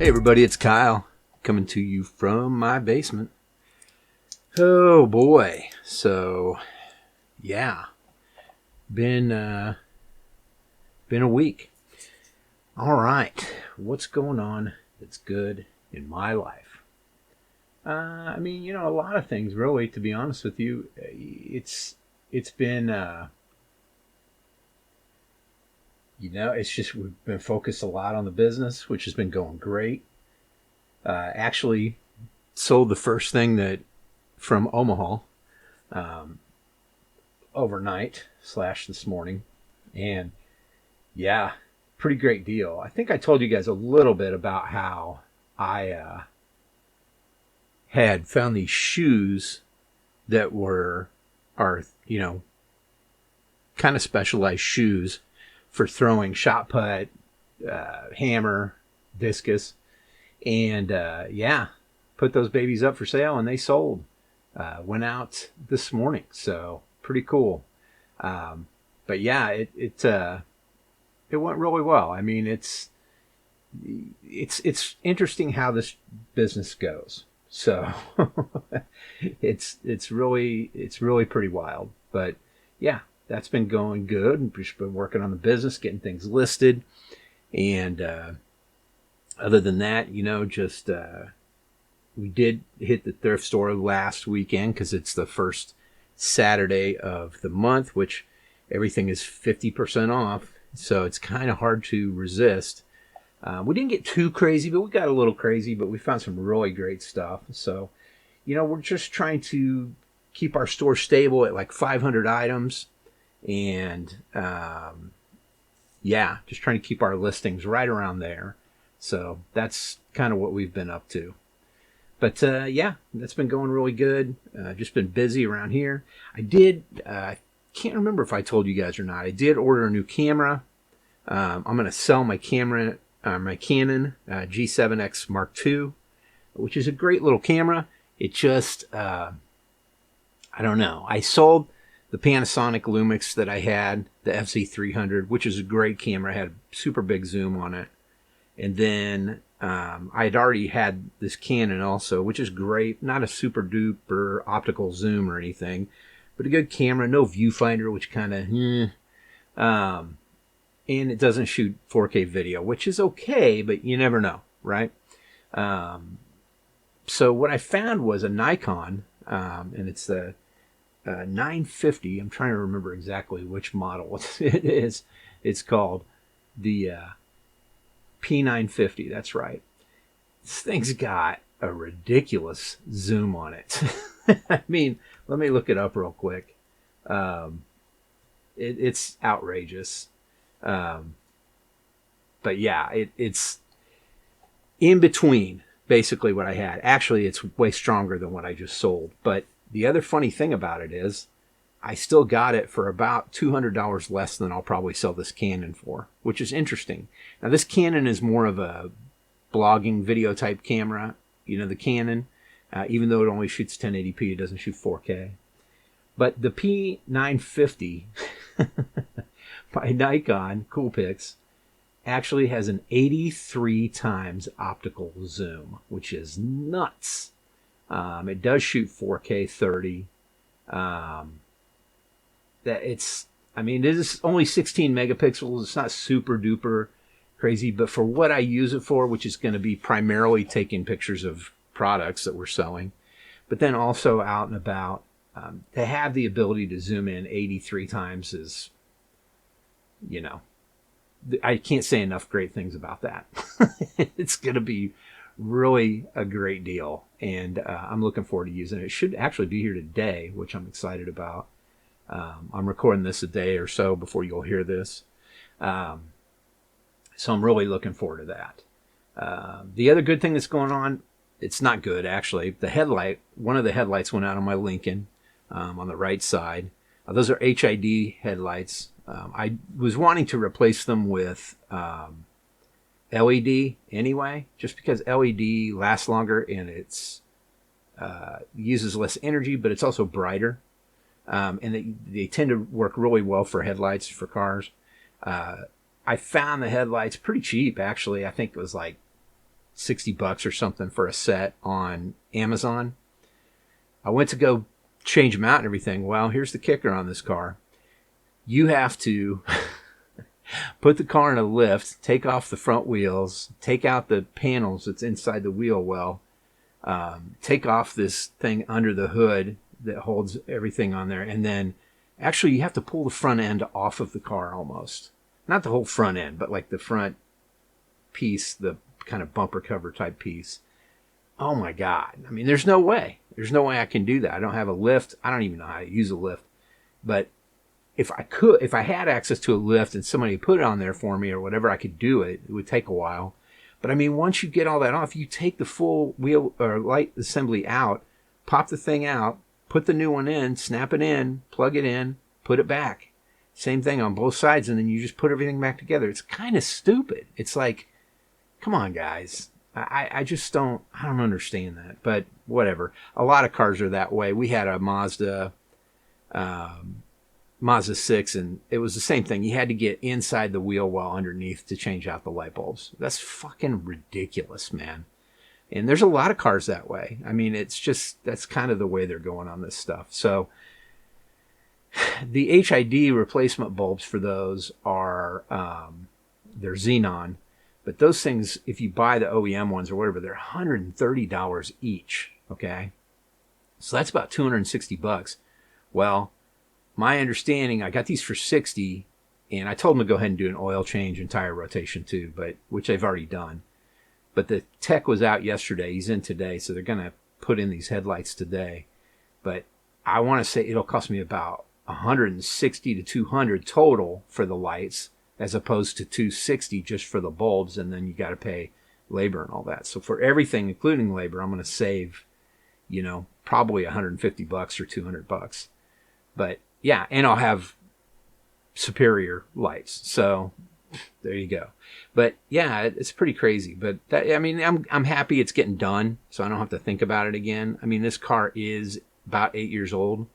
Hey everybody, it's Kyle coming to you from my basement. Oh boy, so yeah, been a week. All right, what's going on that's good in my life? A lot of things really. To be honest with you, it's been it's just we've been focused a lot on the business, which has been going great. Actually, sold the first thing that from Omaha overnight / this morning, and yeah, pretty great deal. I think I told you guys a little bit about how I had found these shoes that are kind of specialized shoes for throwing shot put, hammer, discus, and put those babies up for sale, and they sold. Went out this morning, so pretty cool. But yeah, it went really well. I mean, it's interesting how this business goes. So it's really pretty wild. But yeah, that's been going good. And we've been working on the business, getting things listed, and other than that, we did hit the thrift store last weekend because it's the first Saturday of the month, which everything is 50% off. So it's kind of hard to resist. We didn't get too crazy, but we got a little crazy, but we found some really great stuff. So, we're just trying to keep our store stable at like 500 items. And, just trying to keep our listings right around there. So that's kind of what we've been up to. But that's been going really good. Just been busy around here. I did, can't remember if I told you guys or not. I did order a new camera. I'm going to sell my camera, my Canon G7X Mark II, which is a great little camera. It just, I don't know. I sold the Panasonic Lumix that I had, the FZ300, which is a great camera. It had a super big zoom on it. And then I had already had this Canon also, which is great. Not a super duper optical zoom or anything, but a good camera. No viewfinder, which kind of, and it doesn't shoot 4K video, which is okay, but you never know, right? So what I found was a Nikon, and it's the 950. I'm trying to remember exactly which model it is. It's called the P950. That's right. This thing's got a ridiculous zoom on it. I mean, let me look it up real quick. It's outrageous. But yeah, it's in between basically what I had. Actually, it's way stronger than what I just sold. But the other funny thing about it is I still got it for about $200 less than I'll probably sell this Canon for, which is interesting. Now, this Canon is more of a blogging video type camera. The Canon, even though it only shoots 1080p, it doesn't shoot 4K. But the P950 by Nikon Coolpix actually has an 83 times optical zoom, which is nuts. It does shoot 4K 30. It is only 16 megapixels. It's not super duper crazy, but for what I use it for, which is going to be primarily taking pictures of products that we're selling, but then also out and about, to have the ability to zoom in 83 times is, I can't say enough great things about that. It's going to be really a great deal, and I'm looking forward to using it. It should actually be here today, which I'm excited about. I'm recording this a day or so before you'll hear this. So I'm really looking forward to that. The other good thing that's going on, it's not good actually. One of the headlights went out on my Lincoln on the right side. Those are HID headlights. I was wanting to replace them with LED anyway, just because LED lasts longer and it's uses less energy, but it's also brighter. And they tend to work really well for headlights for cars. I found the headlights pretty cheap, actually. I think it was like $60 or something for a set on Amazon. I went to go change them out and everything. Well, here's the kicker on this car. You have to put the car in a lift, take off the front wheels, take out the panels that's inside the wheel well, take off this thing under the hood that holds everything on there, and then actually you have to pull the front end off of the car almost. Not the whole front end, but like the front piece, the kind of bumper cover type piece. Oh my God. I mean, there's no way. There's no way I can do that. I don't have a lift. I don't even know how to use a lift. But if I had access to a lift and somebody put it on there for me or whatever, I could do it. It would take a while. But I mean, once you get all that off, you take the full wheel or light assembly out, pop the thing out, put the new one in, snap it in, plug it in, put it back. Same thing on both sides, and then you just put everything back together. It's kind of stupid. It's like, come on, guys. I just don't understand that. But whatever. A lot of cars are that way. We had a Mazda 6, and it was the same thing. You had to get inside the wheel well underneath to change out the light bulbs. That's fucking ridiculous, man. And there's a lot of cars that way. I mean, it's just, that's kind of the way they're going on this stuff. So the HID replacement bulbs for those are, they're xenon. But those things, if you buy the OEM ones or whatever, they're $130 each. Okay. So that's about $260. Well, my understanding, I got these for $60, and I told them to go ahead and do an oil change and tire rotation too, which they've already done. But the tech was out yesterday. He's in today, so they're going to put in these headlights today. But I want to say it'll cost me about $160 to $200 total for the lights, as opposed to $260 just for the bulbs, and then you got to pay labor and all that. So for everything, including labor, I'm going to save, probably $150 or $200. But yeah, and I'll have superior lights. So there you go. But yeah, it's pretty crazy. But I'm happy it's getting done, so I don't have to think about it again. I mean, this car is about 8 years old.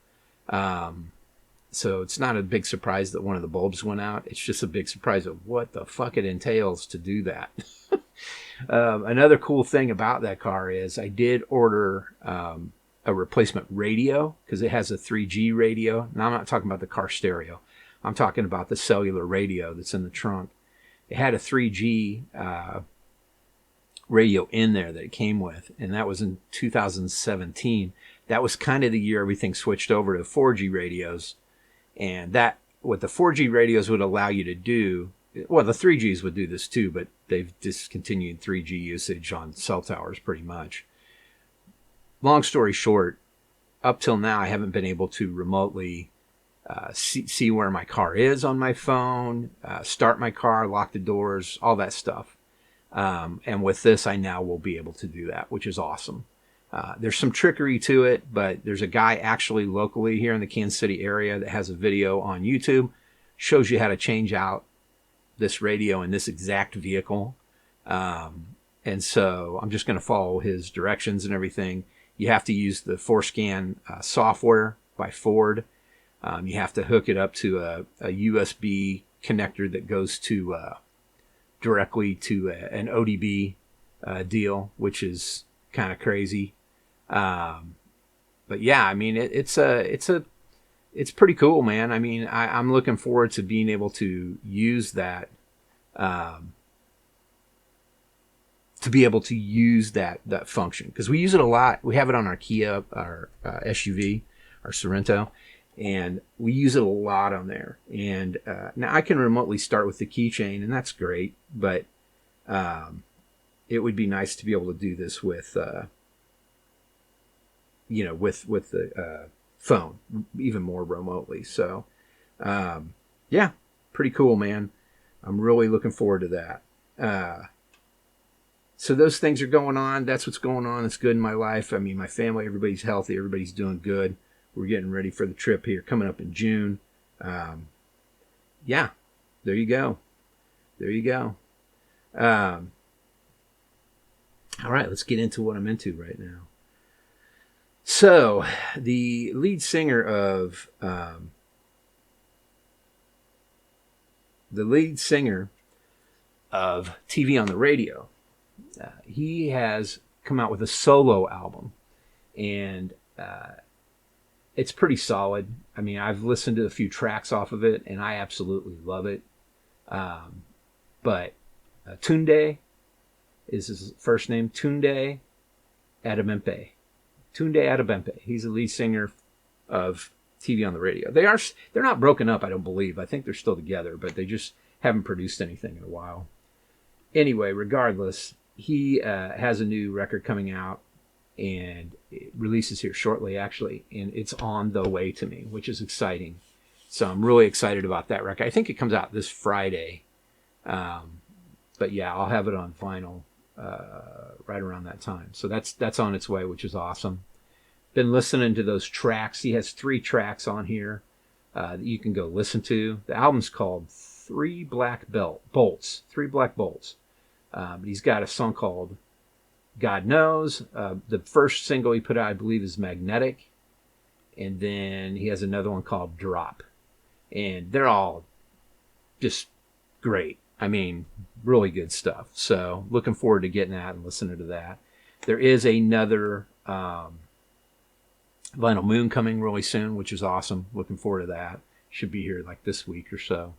So it's not a big surprise that one of the bulbs went out. It's just a big surprise of what the fuck it entails to do that. Another cool thing about that car is I did order a replacement radio, because it has a 3G radio. Now, I'm not talking about the car stereo. I'm talking about the cellular radio that's in the trunk. It had a 3G radio in there that it came with, and that was in 2017. That was kind of the year everything switched over to 4G radios. And that, what the 4G radios would allow you to do, well, the 3Gs would do this too, but they've discontinued 3G usage on cell towers pretty much. Long story short, up till now, I haven't been able to remotely see where my car is on my phone, start my car, lock the doors, all that stuff. And with this, I now will be able to do that, which is awesome. There's some trickery to it, but there's a guy actually locally here in the Kansas City area that has a video on YouTube, shows you how to change out this radio in this exact vehicle. And so I'm just going to follow his directions and everything. You have to use the ForeScan software by Ford. You have to hook it up to a USB connector that goes to directly to an ODB deal, which is kind of crazy. But yeah, I mean, it's pretty cool, man. I mean, I'm looking forward to being able to use that, that function, because we use it a lot. We have it on our Kia, our SUV, our Sorento, and we use it a lot on there. And now I can remotely start with the keychain, and that's great. But it would be nice to be able to do this with with the phone even more remotely. So yeah, pretty cool, man. I'm really looking forward to that. So those things are going on. That's what's going on. It's good in my life. I mean, my family, everybody's healthy. Everybody's doing good. We're getting ready for the trip here coming up in June. Yeah, there you go. There you go. All right, let's get into what I'm into right now. So, the lead singer of TV on the Radio he has come out with a solo album, and it's pretty solid. I mean, I've listened to a few tracks off of it, and I absolutely love it. But Tunde is his first name, Tunde Adebempe. Tunde Adebempe. He's the lead singer of TV on the Radio. They're not broken up, I don't believe. I think they're still together, but they just haven't produced anything in a while. Anyway, regardless, he has a new record coming out, and it releases here shortly, actually, and it's On the Way to Me, which is exciting. So I'm really excited about that record. I think it comes out this Friday, but yeah, I'll have it on vinyl right around that time. So that's on its way, which is awesome. Been listening to those tracks. He has 3 tracks on here that you can go listen to. The album's called Three Black Bolts. But he's got a song called God Knows. The first single he put out, I believe, is Magnetic. And then he has another one called Drop. And they're all just great. I mean, really good stuff. So looking forward to getting that and listening to that. There is another Vinyl Moon coming really soon, which is awesome. Looking forward to that. Should be here like this week or so.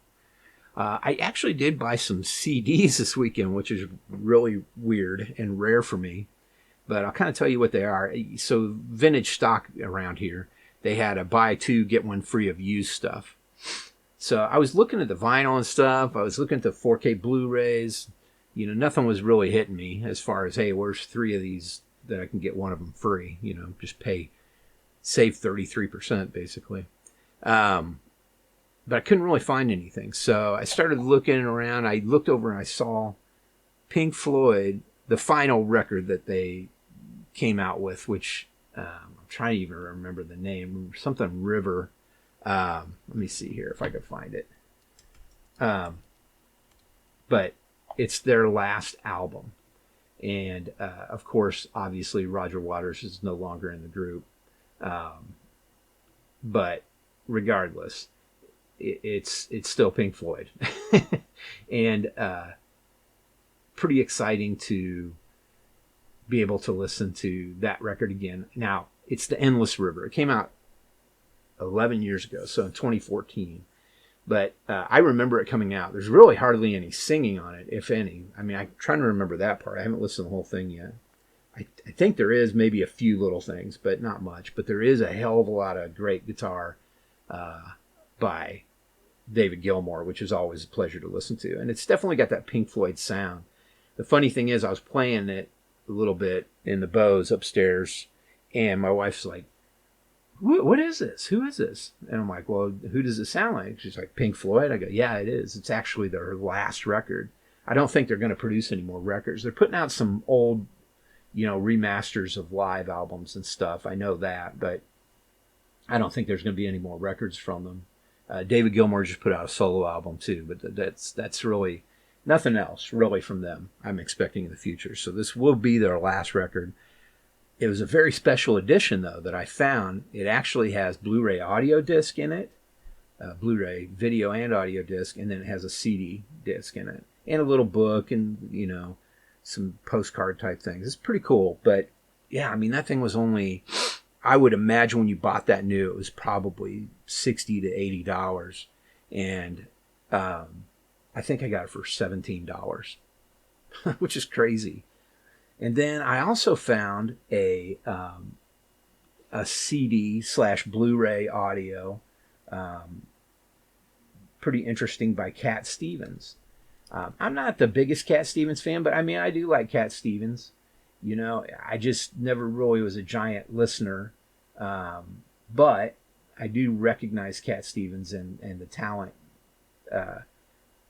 I actually did buy some CDs this weekend, which is really weird and rare for me. But I'll kind of tell you what they are. So vintage stock around here, they had a buy 2, get 1 free of used stuff. So I was looking at the vinyl and stuff. I was looking at the 4K Blu-rays. You know, nothing was really hitting me as far as, hey, where's 3 of these that I can get 1 of them free? You know, just save 33% basically. But I couldn't really find anything. So I started looking around. I looked over and I saw Pink Floyd, the final record that they came out with, which I'm trying to even remember the name, something River. Let me see here if I can find it. But it's their last album. And, of course, obviously Roger Waters is no longer in the group. But regardless, it's still Pink Floyd. And pretty exciting to be able to listen to that record again. Now, it's The Endless River. It came out 11 years ago, so in 2014. But I remember it coming out. There's really hardly any singing on it, if any. I mean, I'm trying to remember that part. I haven't listened to the whole thing yet. I think there is maybe a few little things, but not much. But there is a hell of a lot of great guitar by David Gilmour, which is always a pleasure to listen to. And it's definitely got that Pink Floyd sound. The funny thing is, I was playing it a little bit in the Bose upstairs, and my wife's like, what is this? Who is this? And I'm like, well, who does it sound like? She's like, Pink Floyd? I go, yeah, it is. It's actually their last record. I don't think they're going to produce any more records. They're putting out some old, remasters of live albums and stuff. I know that, but I don't think there's going to be any more records from them. David Gilmour just put out a solo album too, but that's really nothing else really from them I'm expecting in the future. So this will be their last record. It was a very special edition, though, that I found. It actually has Blu-ray audio disc in it, Blu-ray video and audio disc, and then it has a CD disc in it, and a little book and, some postcard type things. It's pretty cool. But, yeah, I mean, that thing was only, I would imagine when you bought that new, it was probably $60 to $80. And I think I got it for $17, which is crazy. And then I also found a CD / Blu-ray audio, pretty interesting, by Cat Stevens. I'm not the biggest Cat Stevens fan, but I mean, I do like Cat Stevens. I just never really was a giant listener. But I do recognize Cat Stevens and the talent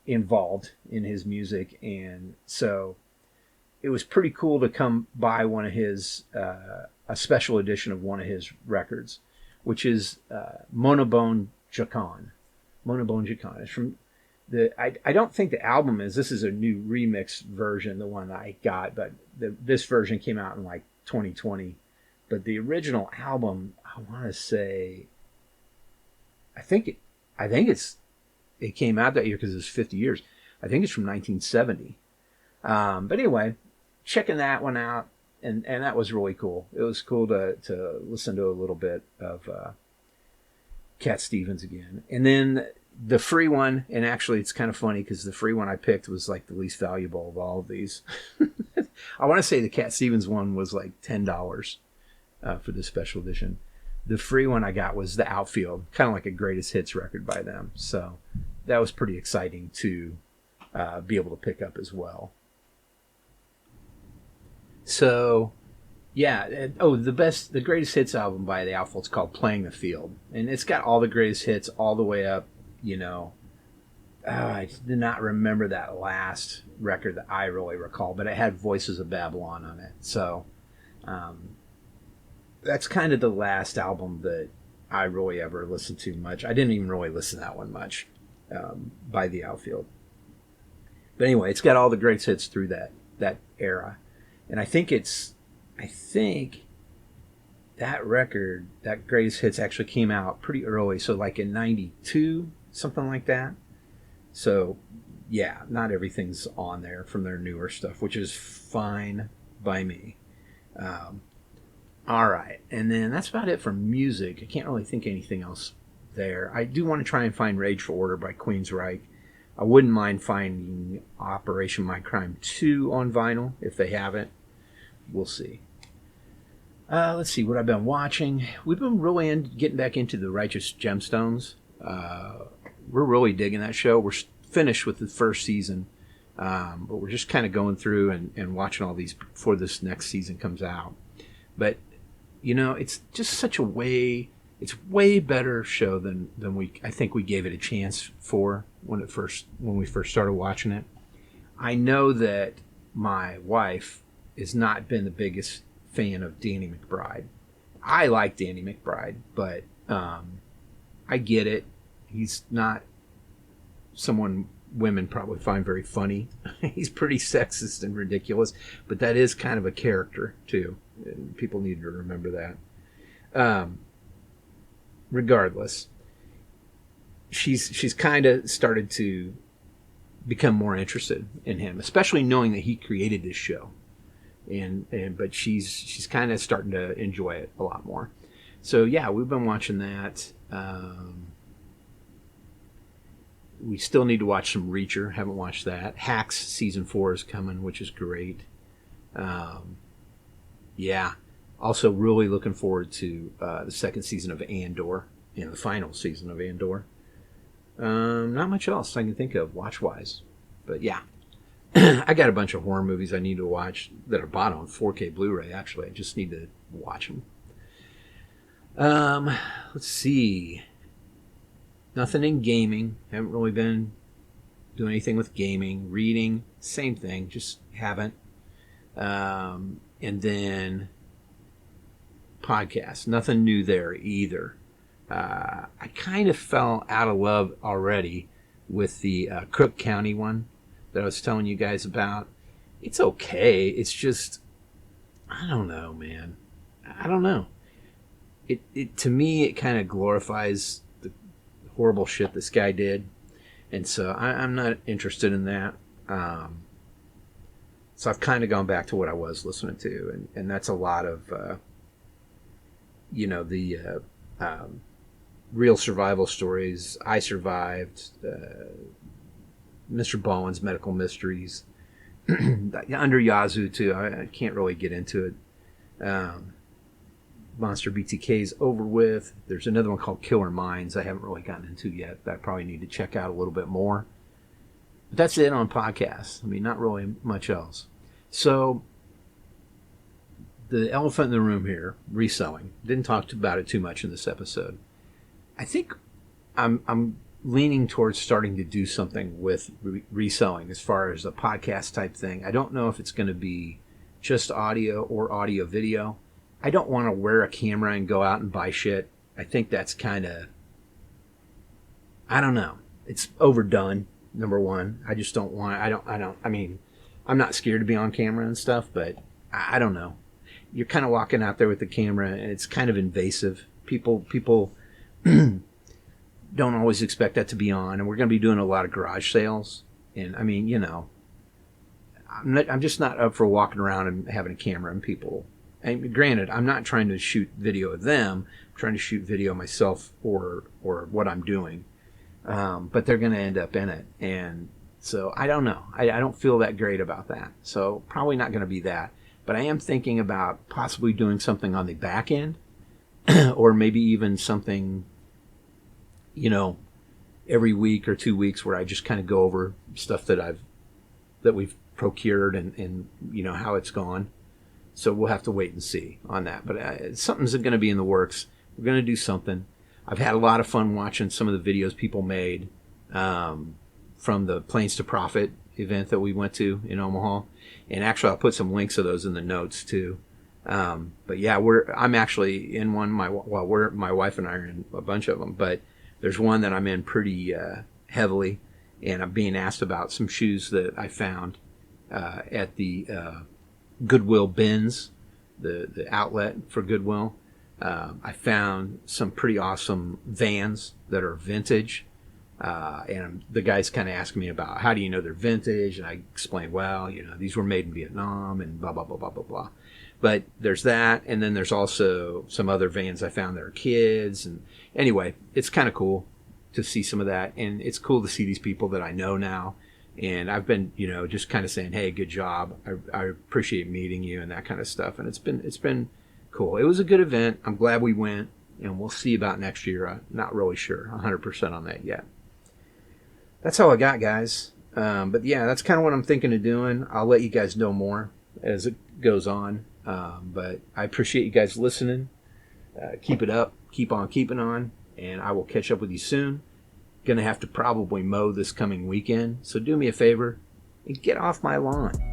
involved in his music. And so it was pretty cool to come by one of his, a special edition of one of his records, which is Monobone Jacon. Monobone Jacon. It's from I don't think the album is. This is a new remix version, the one I got, but this version came out in like 2020. But the original album, I want to say, I think it came out that year because it was 50 years. I think it's from 1970. But anyway, checking that one out, and that was really cool. It was cool to listen to a little bit of Cat Stevens again. And then the free one, and actually it's kind of funny because the free one I picked was like the least valuable of all of these. I want to say the Cat Stevens one was like $10 for the special edition. The free one I got was the Outfield, kind of like a greatest hits record by them. So that was pretty exciting to be able to pick up as well. So yeah, the greatest hits album by the Outfield's called Playing the Field, and it's got all the greatest hits all the way up. I did not remember that last record that I really recall, but it had Voices of Babylon on it. So that's kind of the last album that I really ever listened to much. I didn't even really listen to that one much by the Outfield. But anyway, it's got all the greatest hits through that era. And I think that record, that greatest hits, actually came out pretty early. So like in 92, something like that. So yeah, not everything's on there from their newer stuff, which is fine by me. All right. And then that's about it for music. I can't really think of anything else there. I do want to try and find Rage for Order by Queensryche. I wouldn't mind finding Operation My Crime 2 on vinyl if they have it. We'll see. Let's see what I've been watching. We've been really getting back into the Righteous Gemstones. We're really digging that show. We're finished with the first season, but we're just kind of going through and watching all these before this next season comes out. But it's just such a it's way better show than I think we gave it a chance for when we first started watching it. I know that my wife has not been the biggest fan of Danny McBride. I like Danny McBride, but I get it. He's not someone women probably find very funny. He's pretty sexist and ridiculous, but that is kind of a character too. And people need to remember that. Regardless, she's kind of started to become more interested in him, especially knowing that he created this show. But she's kind of starting to enjoy it a lot more. So yeah, we've been watching that. We still need to watch some Reacher. Haven't watched that. Hacks season 4 is coming, which is great. Yeah. Also really looking forward to the second season of Andor and the final season of Andor. Not much else I can think of watch-wise. But yeah. I got a bunch of horror movies I need to watch that are bought on 4K Blu-ray, actually. I just need to watch them. Let's see. Nothing in gaming. Haven't really been doing anything with gaming. Reading, same thing. Just haven't. And then podcasts. Nothing new there either. I kind of fell out of love already with the Cook County one that I was telling you guys about. It's okay. It's just, I don't know, man. I don't know. It to me, it kind of glorifies the horrible shit this guy did. And so I'm not interested in that. So I've kind of gone back to what I was listening to. And that's a lot of, the real survival stories. I Survived, Mr. Bowen's Medical Mysteries, Under Yazoo too. I can't really get into it. Monster BTK's over with. There's another one called Killer Minds I haven't really gotten into yet that I probably need to check out a little bit more. But that's it on podcasts. I mean, not really much else. So the elephant in the room here, reselling. Didn't talk about it too much in this episode. I think I'm leaning towards starting to do something with reselling as far as a podcast type thing. I don't know if it's going to be just audio or audio video. I don't want to wear a camera and go out and buy shit. I think that's kind of, I don't know. It's overdone, number one. I just don't want, I mean, I'm not scared to be on camera and stuff, but I don't know. You're kind of walking out there with the camera and it's kind of invasive. People don't always expect that to be on, and we're going to be doing a lot of garage sales. And I mean, I'm just not up for walking around and having a camera and people. And granted, I'm not trying to shoot video of them. I'm trying to shoot video of myself or what I'm doing. But they're going to end up in it, and so I don't know. I don't feel that great about that. So probably not going to be that. But I am thinking about possibly doing something on the back end, or maybe even something, every week or 2 weeks where I just kind of go over stuff that we've procured and how it's gone. So we'll have to wait and see on that. But something's going to be in the works. We're going to do something. I've had a lot of fun watching some of the videos people made from the Planes to Profit event that we went to in Omaha. And actually, I'll put some links of those in the notes too. But yeah, I'm actually in one. My wife and I are in a bunch of them, but there's one that I'm in pretty heavily, and I'm being asked about some shoes that I found at the Goodwill bins, the outlet for Goodwill. I found some pretty awesome Vans that are vintage. And the guy's kind of asking me about how do you know they're vintage, and I explained, well, these were made in Vietnam and blah blah blah blah blah blah. But there's that, and then there's also some other Vans I found that are kids, and anyway, it's kind of cool to see some of that, and it's cool to see these people that I know now, and I've been just kind of saying, hey, good job, I appreciate meeting you and that kind of stuff, and it's been cool. It was a good event. I'm glad we went, and we'll see about next year. I'm not really sure 100% on that yet. That's all I got, guys. But yeah, that's kind of what I'm thinking of doing. I'll let you guys know more as it goes on. But I appreciate you guys listening. Keep it up. Keep on keeping on. And I will catch up with you soon. Going to have to probably mow this coming weekend. So do me a favor and get off my lawn.